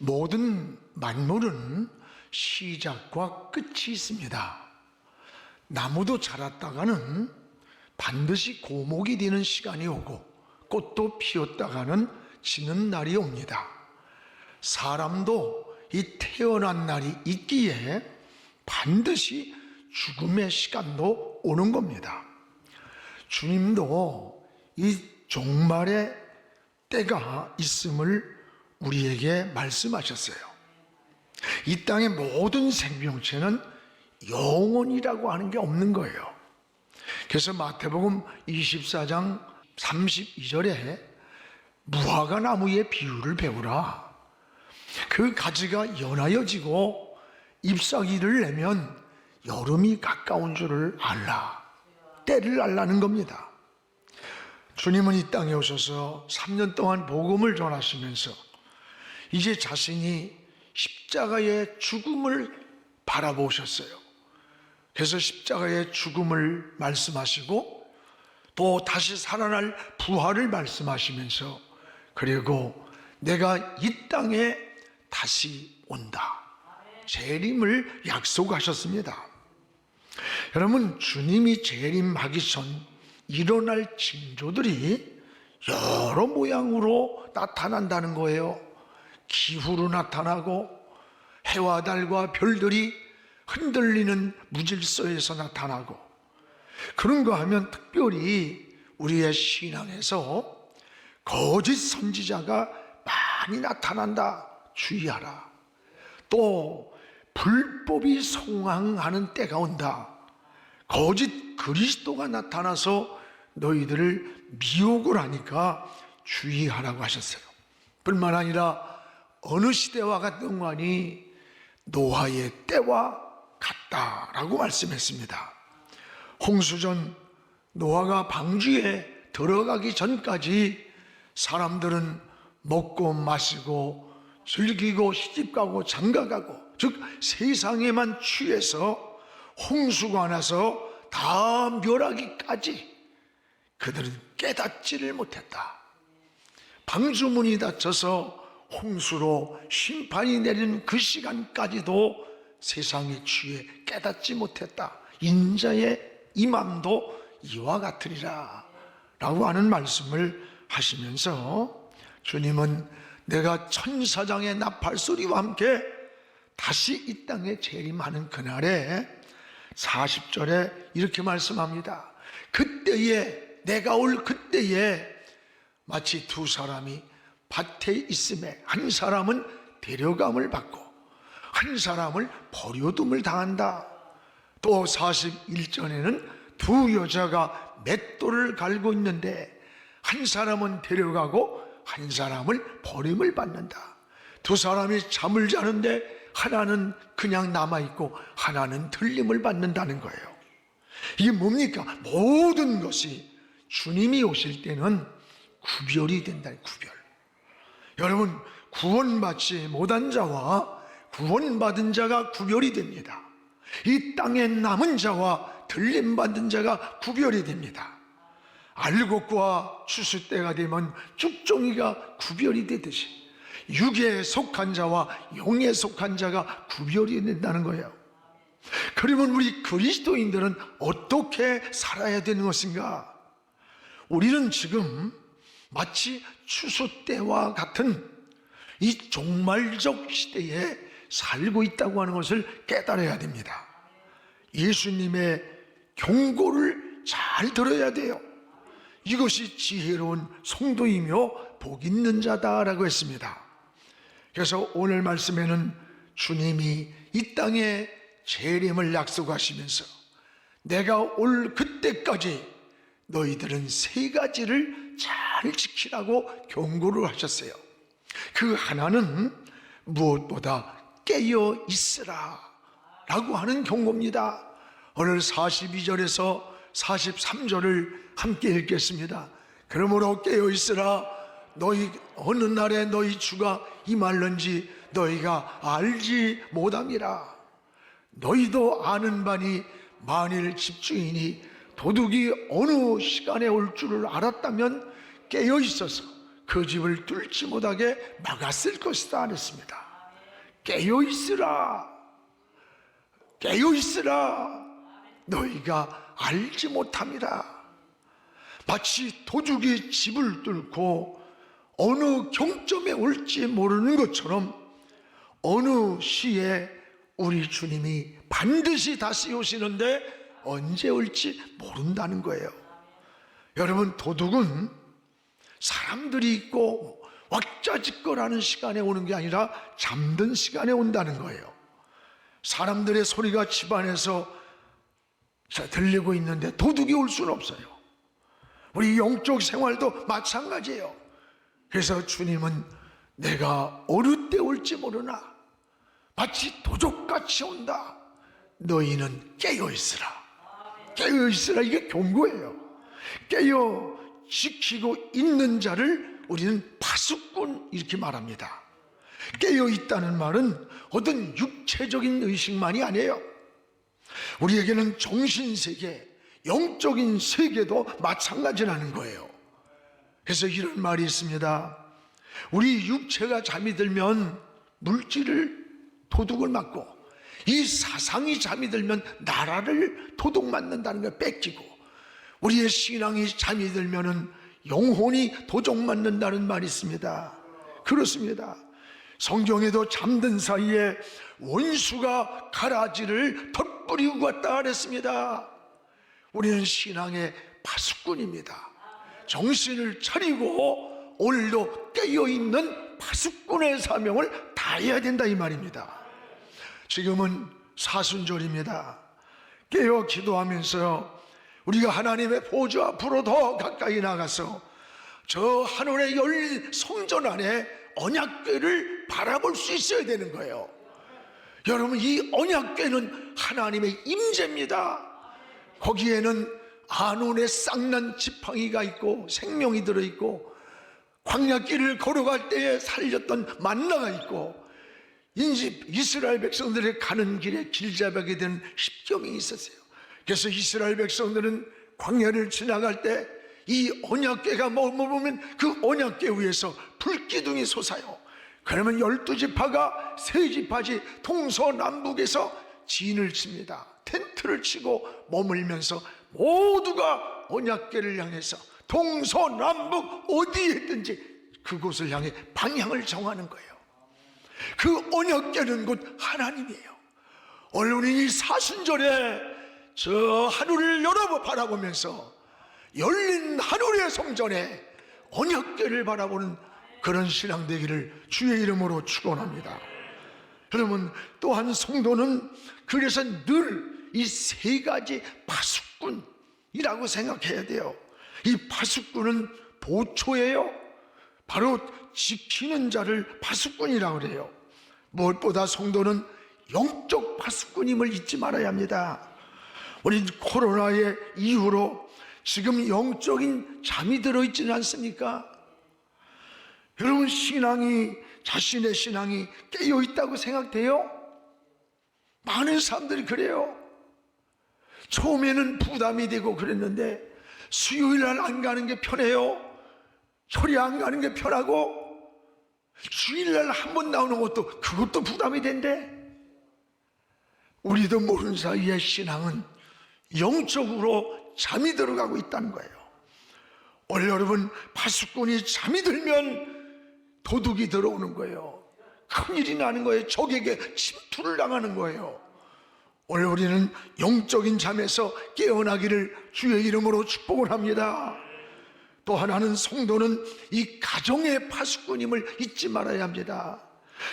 모든 만물은 시작과 끝이 있습니다. 나무도 자랐다가는 반드시 고목이 되는 시간이 오고, 꽃도 피었다가는 지는 날이 옵니다. 사람도 이 태어난 날이 있기에 반드시 죽음의 시간도 오는 겁니다. 주님도 이 종말의 때가 있음을 우리에게 말씀하셨어요. 이 땅의 모든 생명체는 영원이라고 하는 게 없는 거예요. 그래서 마태복음 24장 32절에 무화과 나무의 비유를 배우라. 그 가지가 연하여지고 잎사귀를 내면 여름이 가까운 줄을 알라. 때를 알라는 겁니다. 주님은 이 땅에 오셔서 3년 동안 복음을 전하시면서 이제 자신이 십자가의 죽음을 바라보셨어요. 그래서 십자가의 죽음을 말씀하시고 또 다시 살아날 부활을 말씀하시면서, 그리고 내가 이 땅에 다시 온다, 재림을 약속하셨습니다. 여러분, 주님이 재림하기 전 일어날 징조들이 여러 모양으로 나타난다는 거예요. 기후로 나타나고, 해와 달과 별들이 흔들리는 무질서에서 나타나고, 그런가 하면 특별히 우리의 신앙에서 거짓 선지자가 많이 나타난다, 주의하라. 또 불법이 성황하는 때가 온다, 거짓 그리스도가 나타나서 너희들을 미혹을 하니까 주의하라고 하셨어요. 뿐만 아니라 어느 시대와 같은 관이 노아의 때와 같다라고 말씀했습니다. 홍수전 노아가 방주에 들어가기 전까지 사람들은 먹고 마시고 즐기고 시집가고 장가가고, 즉 세상에만 취해서 홍수가 나서 다 멸하기까지 그들은 깨닫지를 못했다. 방주문이 닫혀서 홍수로 심판이 내리는 그 시간까지도 세상에 취해 깨닫지 못했다. 인자의 임함도 이와 같으리라 라고 하는 말씀을 하시면서, 주님은 내가 천사장의 나팔소리와 함께 다시 이 땅에 재림하는 그날에 40절에 이렇게 말씀합니다. 그때에, 내가 올 그때에 마치 두 사람이 밭에 있음에 한 사람은 데려감을 받고 한 사람을 버려둠을 당한다. 또 41절에는 두 여자가 맷돌을 갈고 있는데 한 사람은 데려가고 한 사람을 버림을 받는다. 두 사람이 잠을 자는데 하나는 그냥 남아있고 하나는 들림을 받는다는 거예요. 이게 뭡니까? 모든 것이 주님이 오실 때는 구별이 된다. 구별. 여러분, 구원받지 못한 자와 구원받은 자가 구별이 됩니다. 이 땅에 남은 자와 들림받은 자가 구별이 됩니다. 알곡과 추수 때가 되면 쭉종이가 구별이 되듯이 육에 속한 자와 영에 속한 자가 구별이 된다는 거예요. 그러면 우리 그리스도인들은 어떻게 살아야 되는 것인가? 우리는 지금 마치 추수 때와 같은 이 종말적 시대에 살고 있다고 하는 것을 깨달아야 됩니다. 예수님의 경고를 잘 들어야 돼요. 이것이 지혜로운 성도이며 복 있는 자다라고 했습니다. 그래서 오늘 말씀에는 주님이 이 땅에 재림을 약속하시면서 내가 올 그때까지 너희들은 세 가지를 잘 지키라고 경고를 하셨어요. 그 하나는 무엇보다 깨어 있으라 라고 하는 경고입니다. 오늘 42절에서 43절을 함께 읽겠습니다. 그러므로 깨어 있으라. 너희 어느 날에 너희 주가 임할는지 너희가 알지 못함이라. 너희도 아는 바니 만일 집주인이 도둑이 어느 시간에 올 줄을 알았다면 깨어 있어서 그 집을 뚫지 못하게 막았을 것이다 했습니다. 깨어있으라, 깨어있으라, 너희가 알지 못함이라. 마치 도둑이 집을 뚫고 어느 경점에 올지 모르는 것처럼 어느 시에 우리 주님이 반드시 다시 오시는데 언제 올지 모른다는 거예요. 여러분, 도둑은 사람들이 있고 왁자지껄하는 시간에 오는 게 아니라 잠든 시간에 온다는 거예요. 사람들의 소리가 집안에서 들리고 있는데 도둑이 올 수는 없어요. 우리 영적 생활도 마찬가지예요. 그래서 주님은 내가 어느 때 올지 모르나 마치 도둑같이 온다. 너희는 깨어있으라, 깨어있으라. 이게 경고예요. 깨어 지키고 있는 자를 우리는 파수꾼 이렇게 말합니다. 깨어있다는 말은 어떤 육체적인 의식만이 아니에요. 우리에게는 정신세계, 영적인 세계도 마찬가지라는 거예요. 그래서 이런 말이 있습니다. 우리 육체가 잠이 들면 물질을 도둑을 맞고, 이 사상이 잠이 들면 나라를 도둑 맞는다는 걸 뺏기고, 우리의 신앙이 잠이 들면은 영혼이 도둑 맞는다는 말이 있습니다. 그렇습니다. 성경에도 잠든 사이에 원수가 가라지를 덧뿌리고 갔다 그랬습니다. 우리는 신앙의 파수꾼입니다. 정신을 차리고 오늘도 깨어있는 파수꾼의 사명을 다해야 된다 이 말입니다. 지금은 사순절입니다. 깨어 기도하면서 우리가 하나님의 보좌 앞으로 더 가까이 나가서 저 하늘에 열린 성전 안에 언약궤를 바라볼 수 있어야 되는 거예요. 여러분, 이 언약궤는 하나님의 임재입니다. 거기에는 아논의 쌍난 지팡이가 있고 생명이 들어있고, 광야길을 걸어갈 때에 살렸던 만나가 있고, 이스라엘 백성들의 가는 길에 길잡이게 된 십계명이 있었어요. 그래서 이스라엘 백성들은 광야를 지나갈 때 이 언약궤가 머무르면 그 언약궤 위에서 불기둥이 솟아요. 그러면 12지파가 세 지파지 동서남북에서 진을 칩니다. 텐트를 치고 머물면서 모두가 언약궤를 향해서 동서남북 어디에 있든지 그곳을 향해 방향을 정하는 거예요. 그 언약궤는 곧 하나님이에요. 오늘 우리 이 사순절에 저 하늘을 열어 바라보면서 열린 하늘의 성전에 언약궤를 바라보는 그런 신앙 되기를 주의 이름으로 축원합니다. 여러분, 또한 성도는 그래서 늘 이 세 가지 파수꾼이라고 생각해야 돼요. 이 파수꾼은 보초예요. 바로 지키는 자를 파수꾼이라고 그래요. 무엇보다 성도는 영적 파수꾼임을 잊지 말아야 합니다. 우리 코로나의 이후로 지금 영적인 잠이 들어있지는 않습니까? 여러분, 자신의 신앙이 깨어있다고 생각돼요? 많은 사람들이 그래요. 처음에는 부담이 되고 그랬는데 수요일날 안 가는 게 편해요. 철이 안 가는 게 편하고, 주일날 한 번 나오는 것도 그것도 부담이 된대. 우리도 모르는 사이에 신앙은 영적으로 잠이 들어가고 있다는 거예요. 오늘 여러분, 파수꾼이 잠이 들면 도둑이 들어오는 거예요. 큰일이 나는 거예요. 적에게 침투를 당하는 거예요. 오늘 우리는 영적인 잠에서 깨어나기를 주의 이름으로 축복을 합니다. 또 하나는 성도는 이 가정의 파수꾼임을 잊지 말아야 합니다.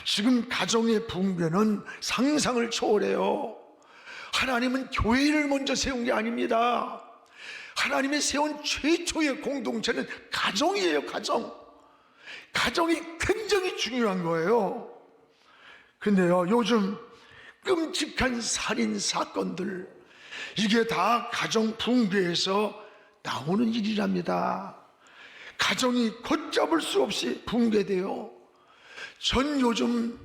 지금 가정의 붕괴는 상상을 초월해요. 하나님은 교회를 먼저 세운 게 아닙니다. 하나님이 세운 최초의 공동체는 가정이에요. 가정이 굉장히 중요한 거예요. 근데요, 요즘 끔찍한 살인 사건들, 이게 다 가정 붕괴에서 나오는 일이랍니다. 가정이 걷잡을 수 없이 붕괴돼요. 전 요즘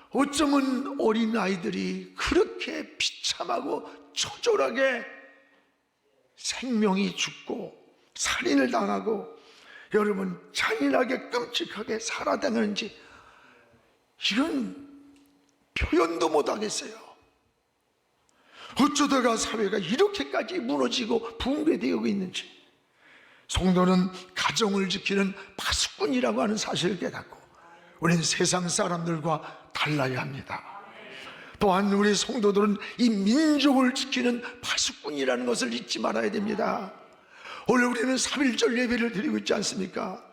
어쩌면 어린아이들이 그렇게 비참하고 처절하게 생명이 죽고 살인을 당하고, 여러분, 잔인하게 끔찍하게 살아다니는지, 이건 표현도 못하겠어요. 어쩌다가 사회가 이렇게까지 무너지고 붕괴되어 있는지. 성도는 가정을 지키는 파수꾼이라고 하는 사실을 깨닫고 우리는 세상 사람들과 달라야 합니다. 또한 우리 성도들은 이 민족을 지키는 파수꾼이라는 것을 잊지 말아야 됩니다. 오늘 우리는 3.1절 예배를 드리고 있지 않습니까?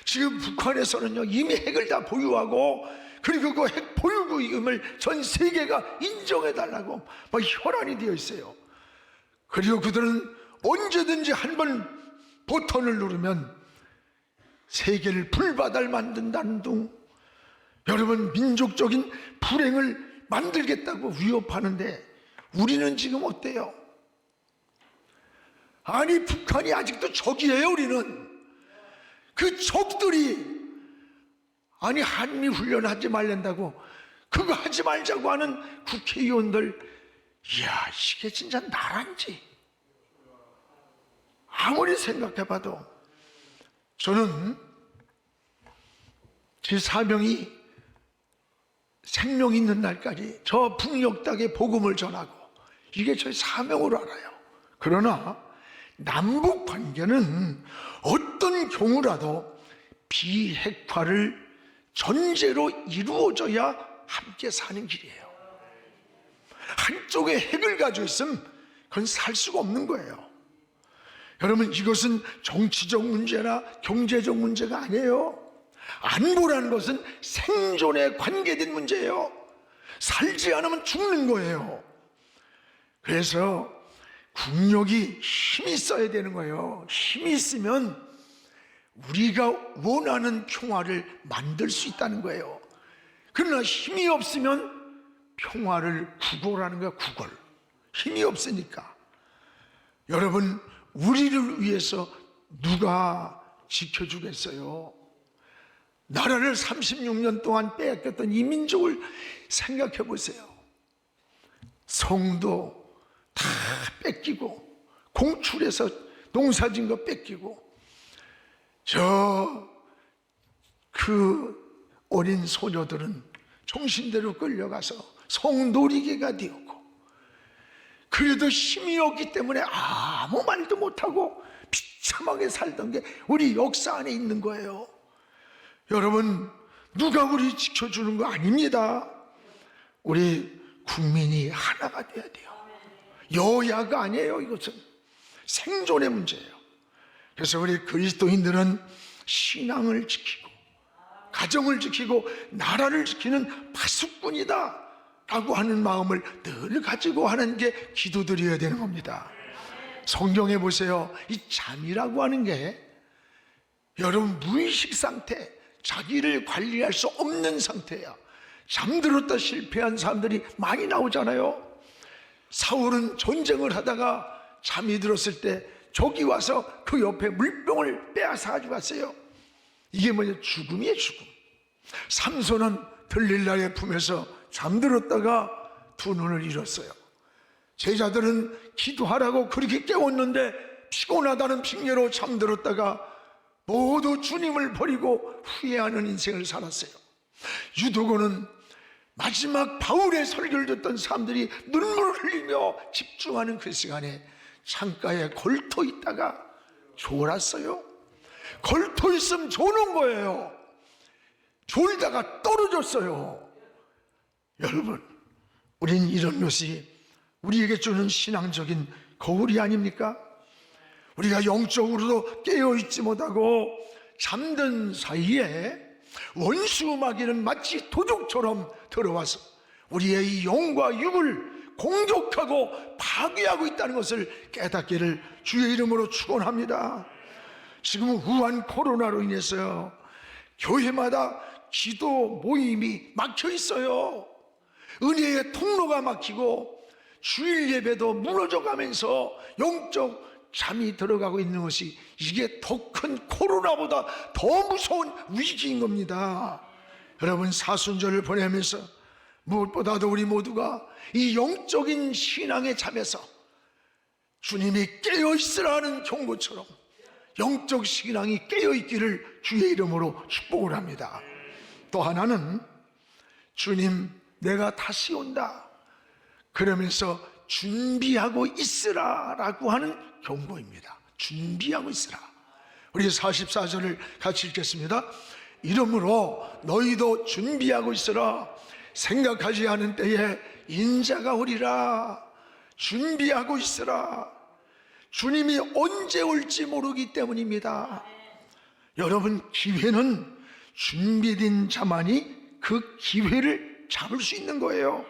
지금 북한에서는요, 이미 핵을 다 보유하고, 그리고 그 핵 보유국임을 전 세계가 인정해달라고 막 혈안이 되어 있어요. 그리고 그들은 언제든지 한 번 버튼을 누르면 세계를 불바다를 만든다는 둥, 여러분, 민족적인 불행을 만들겠다고 위협하는데 우리는 지금 어때요? 아니, 북한이 아직도 적이에요. 우리는 그 적들이 아니 한미 훈련하지 말란다고, 그거 하지 말자고 하는 국회의원들, 이야, 이게 진짜 나란지. 아무리 생각해봐도 저는 제 사명이 생명 있는 날까지 저 북녘 땅에 복음을 전하고, 이게 저의 사명으로 알아요. 그러나 남북 관계는 어떤 경우라도 비핵화를 전제로 이루어져야 함께 사는 길이에요. 한쪽에 핵을 가지고 있으면 그건 살 수가 없는 거예요. 여러분, 이것은 정치적 문제나 경제적 문제가 아니에요. 안보라는 것은 생존에 관계된 문제예요. 살지 않으면 죽는 거예요. 그래서 국력이 힘이 있어야 되는 거예요. 힘이 있으면 우리가 원하는 평화를 만들 수 있다는 거예요. 그러나 힘이 없으면 평화를 구걸하는 거야, 구걸. 힘이 없으니까. 여러분, 우리를 위해서 누가 지켜주겠어요? 나라를 36년 동안 빼앗겼던 이 민족을 생각해 보세요. 성도 다 뺏기고, 공출해서 농사진 거 뺏기고, 그 어린 소녀들은 정신대로 끌려가서 성놀이개가 되었고, 그래도 힘이 없기 때문에 아무 말도 못하고 비참하게 살던 게 우리 역사 안에 있는 거예요. 여러분, 누가 우리 지켜주는 거 아닙니다. 우리 국민이 하나가 돼야 돼요. 여야가 아니에요. 이것은 생존의 문제예요. 그래서 우리 그리스도인들은 신앙을 지키고 가정을 지키고 나라를 지키는 파수꾼이다 라고 하는 마음을 늘 가지고 하는 게 기도드려야 되는 겁니다. 성경에 보세요. 이 잠이라고 하는 게 여러분 무의식 상태, 자기를 관리할 수 없는 상태야. 잠들었다 실패한 사람들이 많이 나오잖아요. 사울은 전쟁을 하다가 잠이 들었을 때 적이 와서 그 옆에 물병을 빼앗아 가지고 왔어요. 이게 뭐냐? 죽음이에요, 죽음. 삼손은 들릴라의 품에서 잠들었다가 두 눈을 잃었어요. 제자들은 기도하라고 그렇게 깨웠는데 피곤하다는 핑계로 잠들었다가 모두 주님을 버리고 후회하는 인생을 살았어요. 유도고는 마지막 바울의 설교를 듣던 사람들이 눈물을 흘리며 집중하는 그 시간에 창가에 걸터 있다가 졸았어요. 걸터 있으면 조는 거예요. 졸다가 떨어졌어요. 여러분, 우린 이런 것이 우리에게 주는 신앙적인 거울이 아닙니까? 우리가 영적으로도 깨어있지 못하고 잠든 사이에 원수 마귀는 마치 도둑처럼 들어와서 우리의 이 영과 육을 공격하고 파괴하고 있다는 것을 깨닫기를 주의 이름으로 축원합니다. 지금 우한 코로나로 인해서 교회마다 기도 모임이 막혀 있어요. 은혜의 통로가 막히고 주일 예배도 무너져 가면서 영적 잠이 들어가고 있는 것이, 이게 더 큰 코로나보다 더 무서운 위기인 겁니다. 여러분, 사순절을 보내면서 무엇보다도 우리 모두가 이 영적인 신앙의 잠에서 주님이 깨어있으라는 경고처럼 영적 신앙이 깨어있기를 주의 이름으로 축복을 합니다. 또 하나는 주님 내가 다시 온다. 그러면서 준비하고 있으라 라고 하는 경고입니다. 준비하고 있으라. 우리 44절을 같이 읽겠습니다. 이러므로 너희도 준비하고 있으라. 생각하지 않은 때에 인자가 오리라. 준비하고 있으라. 주님이 언제 올지 모르기 때문입니다. 여러분, 기회는 준비된 자만이 그 기회를 잡을 수 있는 거예요.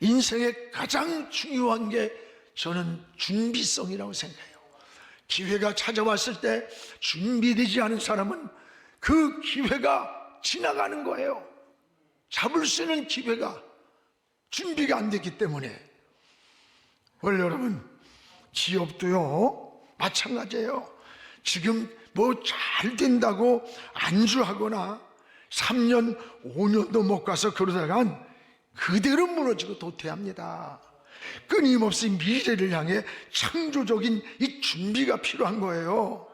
인생의 가장 중요한 게 저는 준비성이라고 생각해요. 기회가 찾아왔을 때 준비되지 않은 사람은 그 기회가 지나가는 거예요. 잡을 수 있는 기회가 준비가 안 됐기 때문에. 원래 여러분, 기업도요 마찬가지예요. 지금 뭐 잘 된다고 안주하거나 3년 5년도 못 가서 그러다간 그대로 무너지고 도태합니다. 끊임없이 미래를 향해 창조적인 이 준비가 필요한 거예요.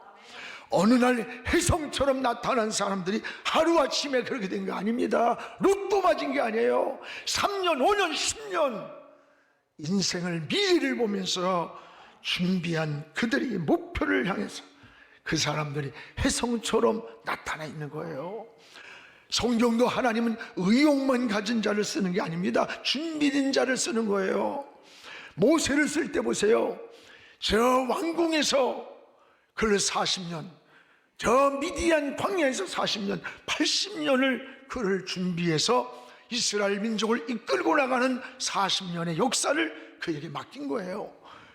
어느 날 혜성처럼 나타난 사람들이 하루아침에 그렇게 된 거 아닙니다. 로또 맞은 게 아니에요. 3년 5년 10년 인생을 미래를 보면서 준비한 그들의 목표를 향해서 그 사람들이 혜성처럼 나타나 있는 거예요. 성경도 하나님은 의욕만 가진 자를 쓰는 게 아닙니다. 준비된 자를 쓰는 거예요. 모세를 쓸 때 보세요. 저 왕궁에서 그를 40년, 저 미디안 광야에서 40년, 80년을 그를 준비해서 이스라엘 민족을 이끌고 나가는 40년의 역사를 그에게 맡긴 거예요.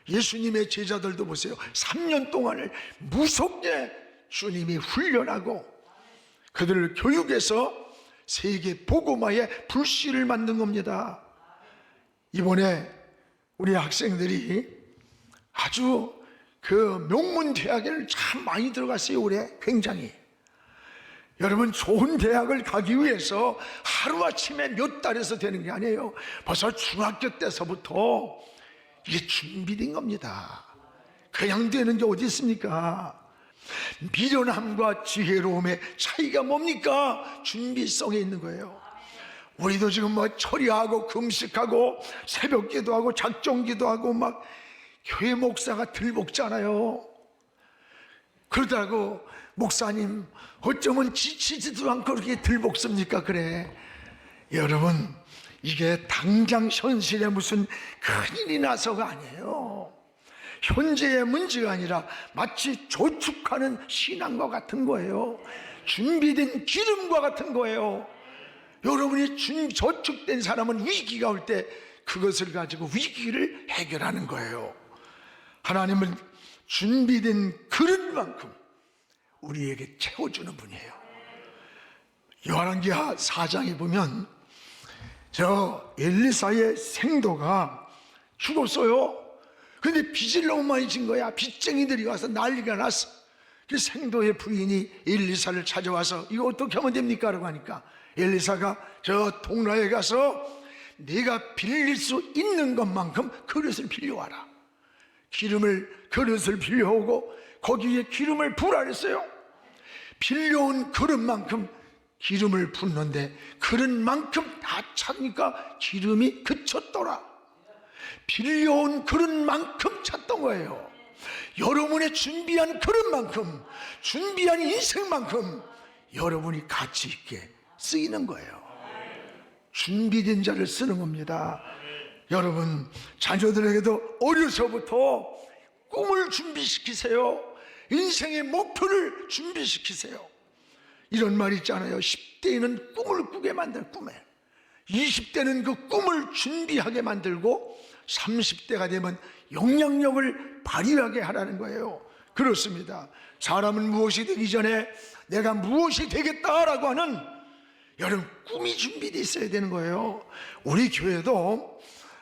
예수님의 제자들도 보세요. 3년 동안을 무섭게 주님이 훈련하고 그들을 교육해서 세계 복음화의 불씨를 만든 겁니다. 이번에 우리 학생들이 아주 그 명문 대학에 참 많이 들어갔어요. 올해 굉장히. 여러분, 좋은 대학을 가기 위해서 하루아침에 몇 달에서 되는 게 아니에요. 벌써 중학교 때서부터 이게 준비된 겁니다. 그냥 되는 게 어디 있습니까? 미련함과 지혜로움의 차이가 뭡니까? 준비성에 있는 거예요. 우리도 지금 뭐 철야하고 금식하고 새벽 기도하고 작정 기도하고 막 교회 목사가 들먹잖아요. 그러다고 목사님 어쩌면 지치지도 않고 그렇게 들먹습니까? 그래. 여러분, 이게 당장 현실에 무슨 큰일이 나서가 아니에요. 현재의 문제가 아니라 마치 저축하는 신앙과 같은 거예요. 준비된 기름과 같은 거예요. 여러분이 저축된 사람은 위기가 올 때 그것을 가지고 위기를 해결하는 거예요. 하나님은 준비된 그릇만큼 우리에게 채워주는 분이에요. 요한계시록 4장에 보면 저 엘리사의 생도가 죽었어요. 근데 빚을 너무 많이 진 거야. 빚쟁이들이 와서 난리가 났어. 그 생도의 부인이 엘리사를 찾아와서 이거 어떻게 하면 됩니까? 라고 하니까 엘리사가 저 동라에 가서 네가 빌릴 수 있는 것만큼 그릇을 빌려와라. 그릇을 빌려오고 거기에 기름을 부으라 그랬어요. 빌려온 그릇만큼 기름을 붓는데 그릇만큼 다 찼으니까 기름이 그쳤더라. 빌려온 그릇만큼 찼던 거예요. 여러분의 준비한 그릇만큼, 준비한 인생만큼 여러분이 가치 있게 쓰이는 거예요. 준비된 자를 쓰는 겁니다. 여러분, 자녀들에게도 어려서부터 꿈을 준비시키세요. 인생의 목표를 준비시키세요. 이런 말 있잖아요. 10대에는 꿈을 꾸게 만들 꿈에, 20대는 그 꿈을 준비하게 만들고 30대가 되면 영향력을 발휘하게 하라는 거예요. 그렇습니다. 사람은 무엇이 되기 전에 내가 무엇이 되겠다라고 하는 여러분 꿈이 준비되어 있어야 되는 거예요. 우리 교회도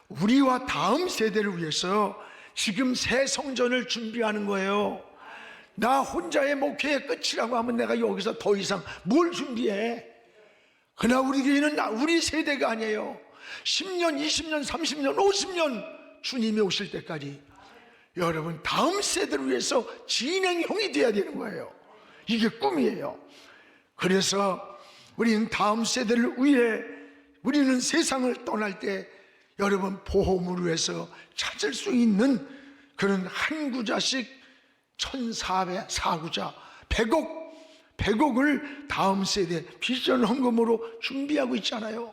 우리와 다음 세대를 위해서 지금 새 성전을 준비하는 거예요. 나 혼자의 목회의 끝이라고 하면 내가 여기서 더 이상 뭘 준비해? 그러나 우리 교회는 우리 세대가 아니에요. 10년, 20년, 30년, 50년 주님이 오실 때까지 여러분 다음 세대를 위해서 진행형이 돼야 되는 거예요. 이게 꿈이에요. 그래서 우리는 다음 세대를 위해 우리는 세상을 떠날 때 여러분 보험으로 해서 찾을 수 있는 그런 한 구자씩 1,404구자 100억을 다음 세대 비전 헌금으로 준비하고 있잖아요.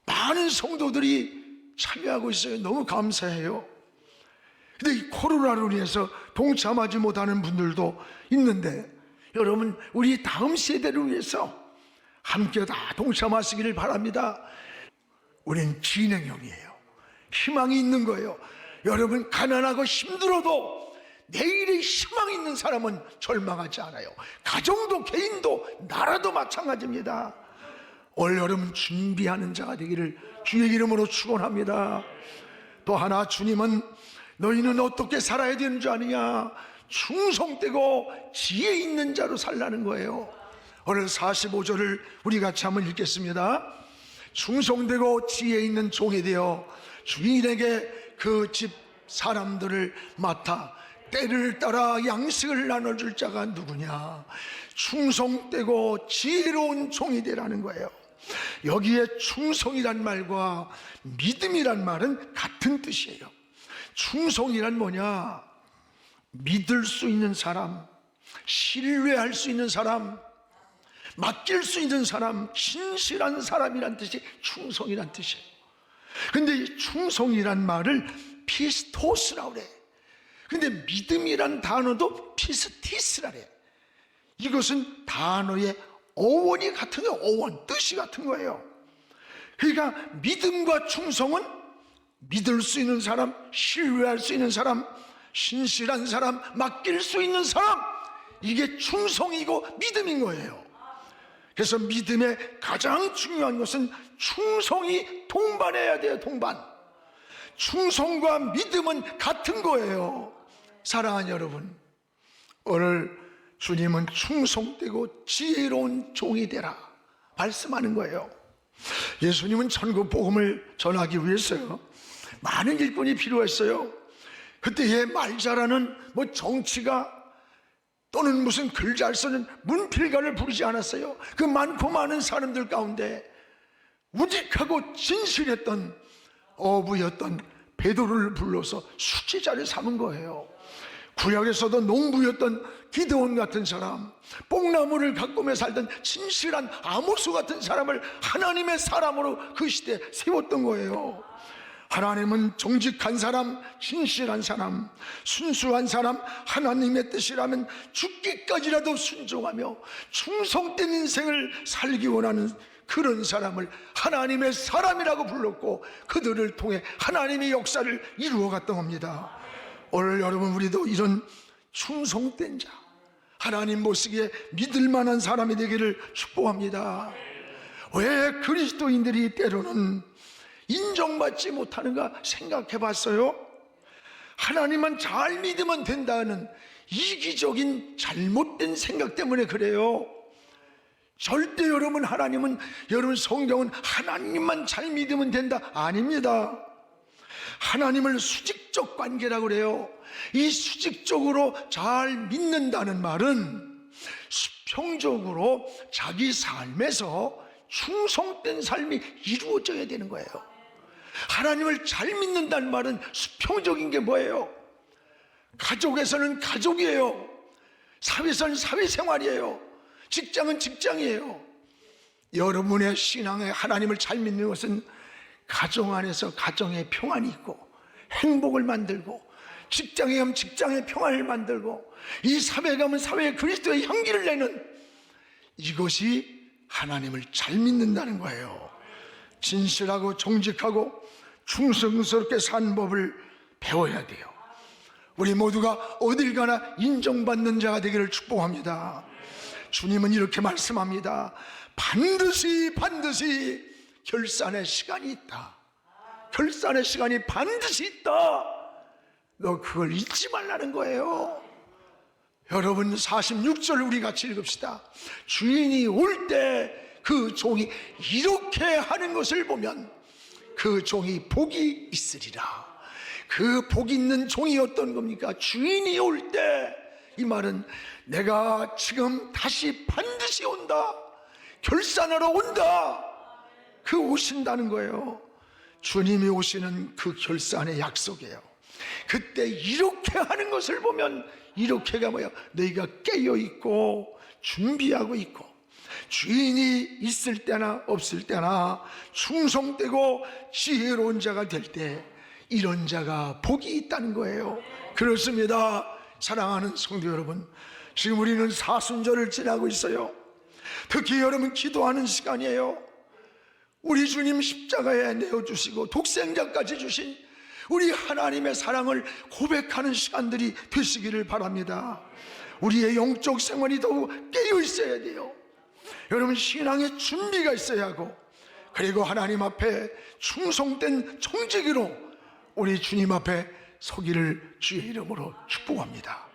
많은 성도들이 참여하고 있어요. 너무 감사해요. 근데 이 코로나로 인해서 동참하지 못하는 분들도 있는데 여러분 우리 다음 세대를 위해서 함께 다 동참하시기를 바랍니다. 우린 진행형이에요. 희망이 있는 거예요. 여러분 가난하고 힘들어도 내일의 희망이 있는 사람은 절망하지 않아요. 가정도 개인도 나라도 마찬가지입니다. 올 여름 준비하는 자가 되기를 주의 이름으로 축원합니다. 또 하나 주님은 너희는 어떻게 살아야 되는 줄 아느냐? 충성되고 지혜 있는 자로 살라는 거예요. 오늘 45절을 우리 같이 한번 읽겠습니다. 충성되고 지혜 있는 종이 되어 주인에게 그 집 사람들을 맡아 때를 따라 양식을 나눠줄 자가 누구냐? 충성되고 지혜로운 종이 되라는 거예요. 여기에 충성이란 말과 믿음이란 말은 같은 뜻이에요. 충성이란 뭐냐? 믿을 수 있는 사람, 신뢰할 수 있는 사람, 맡길 수 있는 사람, 신실한 사람이란 뜻이 충성이란 뜻이에요. 근데 이 충성이란 말을 피스토스라고 그래. 근데 믿음이란 단어도 피스티스라 그래. 이것은 단어의 어원이 같은 거예요. 어원, 뜻이 같은 거예요. 그러니까 믿음과 충성은 믿을 수 있는 사람, 신뢰할 수 있는 사람, 신실한 사람, 맡길 수 있는 사람, 이게 충성이고 믿음인 거예요. 그래서 믿음의 가장 중요한 것은 충성이 동반해야 돼요. 동반. 충성과 믿음은 같은 거예요. 사랑하는 여러분, 오늘 주님은 충성되고 지혜로운 종이 되라 말씀하는 거예요. 예수님은 천국 복음을 전하기 위해서요 많은 일꾼이 필요했어요. 그때의 말 잘하는 정치가 또는 무슨 글 잘 쓰는 문필가를 부르지 않았어요. 그 많고 많은 사람들 가운데 우직하고 진실했던 어부였던 베드로를 불러서 수치자를 삼은 거예요. 구약에서도 농부였던 기드온 같은 사람, 뽕나무를 가꾸며 살던 진실한 아모스 같은 사람을 하나님의 사람으로 그 시대에 세웠던 거예요. 하나님은 정직한 사람, 신실한 사람, 순수한 사람, 하나님의 뜻이라면 죽기까지라도 순종하며 충성된 인생을 살기 원하는 그런 사람을 하나님의 사람이라고 불렀고 그들을 통해 하나님의 역사를 이루어갔던 겁니다. 오늘 여러분 우리도 이런 충성된 자, 하나님 보시기에 믿을 만한 사람이 되기를 축복합니다. 왜 그리스도인들이 때로는 인정받지 못하는가 생각해 봤어요? 하나님만 잘 믿으면 된다는 이기적인 잘못된 생각 때문에 그래요. 절대 여러분 여러분 성경은 하나님만 잘 믿으면 된다 아닙니다. 하나님을 수직적 관계라고 그래요. 이 수직적으로 잘 믿는다는 말은 수평적으로 자기 삶에서 충성된 삶이 이루어져야 되는 거예요. 하나님을 잘 믿는다는 말은 수평적인 게 뭐예요? 가족에서는 가족이에요. 사회에서는 사회생활이에요. 직장은 직장이에요. 여러분의 신앙에 하나님을 잘 믿는 것은 가정 안에서 가정의 평안이 있고 행복을 만들고, 직장에 가면 직장의 평안을 만들고, 이 사회에 가면 사회에 그리스도의 향기를 내는, 이것이 하나님을 잘 믿는다는 거예요. 진실하고 정직하고 충성스럽게 사는 법을 배워야 돼요. 우리 모두가 어딜 가나 인정받는 자가 되기를 축복합니다. 주님은 이렇게 말씀합니다. 반드시 결산의 시간이 있다. 결산의 시간이 반드시 있다. 너 그걸 잊지 말라는 거예요. 여러분 46절 우리 같이 읽읍시다. 주인이 올 때 그 종이 이렇게 하는 것을 보면 그 종이 복이 있으리라. 그 복 있는 종이 어떤 겁니까? 주인이 올 때, 이 말은 내가 지금 다시 반드시 온다, 결산하러 온다, 그 오신다는 거예요. 주님이 오시는 그 결산의 약속이에요. 그때 이렇게 하는 것을 보면, 이렇게가 뭐야? 너희가 깨어있고 준비하고 있고 주인이 있을 때나 없을 때나 충성되고 지혜로운 자가 될 때 이런 자가 복이 있다는 거예요. 그렇습니다. 사랑하는 성도 여러분, 지금 우리는 사순절을 지나고 있어요. 특히 여러분 기도하는 시간이에요. 우리 주님 십자가에 내어주시고 독생자까지 주신 우리 하나님의 사랑을 고백하는 시간들이 되시기를 바랍니다. 우리의 영적 생활이 더욱 깨어 있어야 돼요. 여러분 신앙의 준비가 있어야 하고, 그리고 하나님 앞에 충성된 청지기로 우리 주님 앞에 서기를 주의 이름으로 축복합니다.